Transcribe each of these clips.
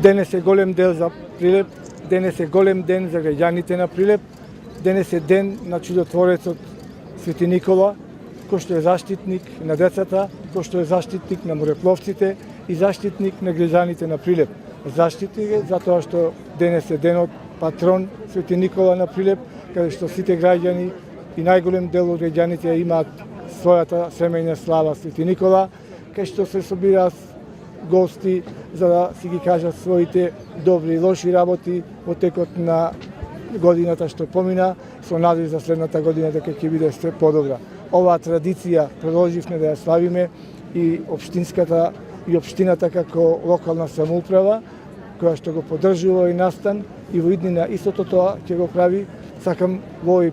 Денес е голем ден за Прилеп, денес е голем ден за граѓаните на Прилеп, денес е ден на чудотворецот Свети Никола, кој што е заштитник на децата, кој што е заштитник на морепловците и заштитник на граѓаните на Прилеп. Заштити ги затоа што денес е денот патрон Свети Никола на Прилеп, каде што сите граѓани и најголем дел од граѓаните имаат својата семејна слава Свети Никола, кај што се собираат гости за да си ги кажат своите добри и лоши работи во текот на годината што помина, со надеж за следната година дека ќе биде се подобра. Оваа традиција продолживме да ја славиме и општината како локална самоуправа, која што го поддржува и настан и во иднина истото тоа ќе го прави. Сакам во овој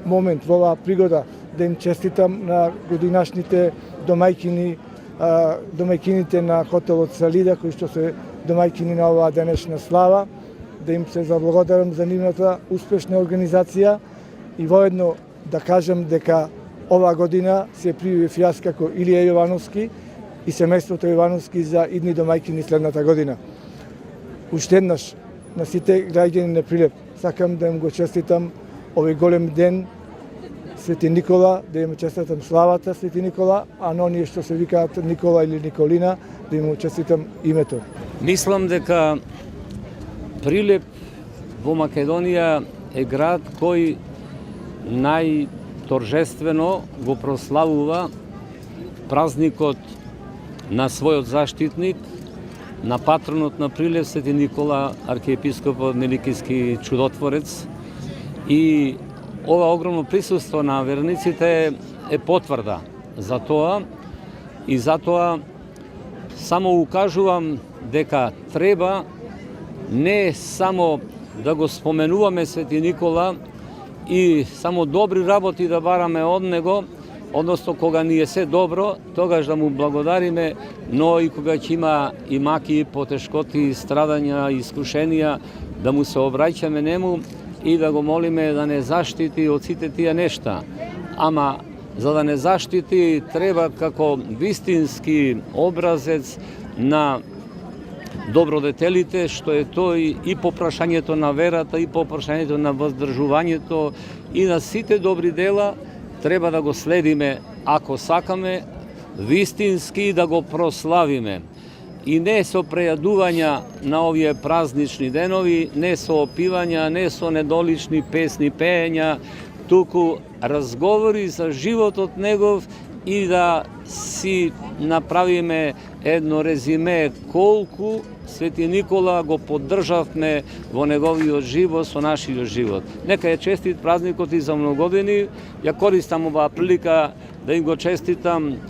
момент, во оваа пригода да им честитам на годинашните домајкините на хотелот Салида, кои што се домајкини на оваа денешна слава, да им се заблагодарам за нивната успешна организација и воедно да кажам дека оваа година се пријавив јас како Илија Јовановски и семејството Јовановски за идни домајкини следната година. Уште еднаш на сите граѓани на Прилеп сакам да им го честитам овој голем ден Свети Никола, да им честитам славата Свети Никола, а на оние што се викаат Никола или Николина, да им честитам името. Мислам дека Прилеп во Македонија е град кој најторжествено го прославува празникот на својот заштитник, на патронот на Прилеп Свети Никола, архиепископот Меликиски чудотворец. И ова огромно присуство на верниците е потврда за тоа и затоа само укажувам дека треба не само да го споменуваме Свети Никола и само добри работи да бараме од него, односно кога ни е се добро, тогаш да му благодариме, но и кога ќе има и маки, потешкоти, страдања, искушенија, да му се обраќаме нему и да го молиме да не заштити од сите тие нешта. Ама за да не заштити треба како вистински образец на добродетелите, што е тој и по прашањето на верата, и по прашањето на воздржувањето и на сите добри дела, треба да го следиме ако сакаме вистински да го прославиме. И не со прејадувања на овие празнични денови, не со опивања, не со недолични песни, пеења, туку разговори за животот негов и да си направиме едно резиме колку Свети Никола го поддржавме во неговиот живот со нашиот живот. Нека е честит празникот и за многу години. Ја користам оваа прилика да им го честитам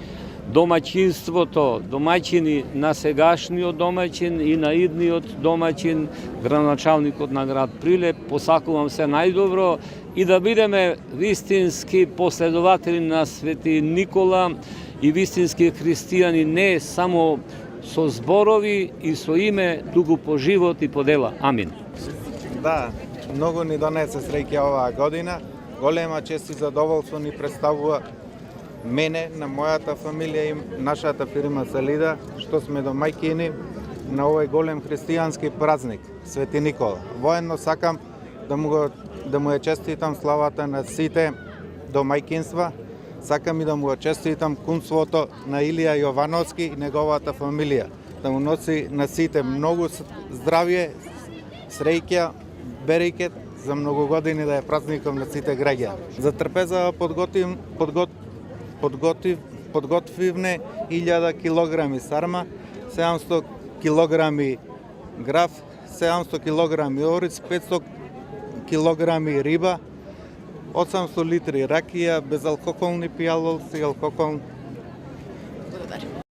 домаќинството, домаќини на сегашниот домаќин и на идниот домаќин, градоначалникот на град Прилеп. Посакувам се најдобро и да бидеме вистински последователи на Свети Никола и вистински христијани, не само со зборови и со име, туку по живот и по дела. Амин. Да, многу ни донесе среќа оваа година. Голема чест и задоволство ни представува мене, на мојата фамилија и нашата фирма Салида, што сме домајкини на овој голем христијански празник, Свети Никола. Воедно сакам да му ја честитам славата на сите домајкинства, сакам и да му ја честитам кумството на Илија Јовановски и неговата фамилија, да му носи на сите многу здравје, среќа, берекет, за многу години да е празником на сите граѓани. За трпеза подготвивме 1000 килограми сарма, 700 килограми граф, 700 килограми ориз, 500 килограми риба, 800 литри ракија, безалкохолни пијалоци, алкохол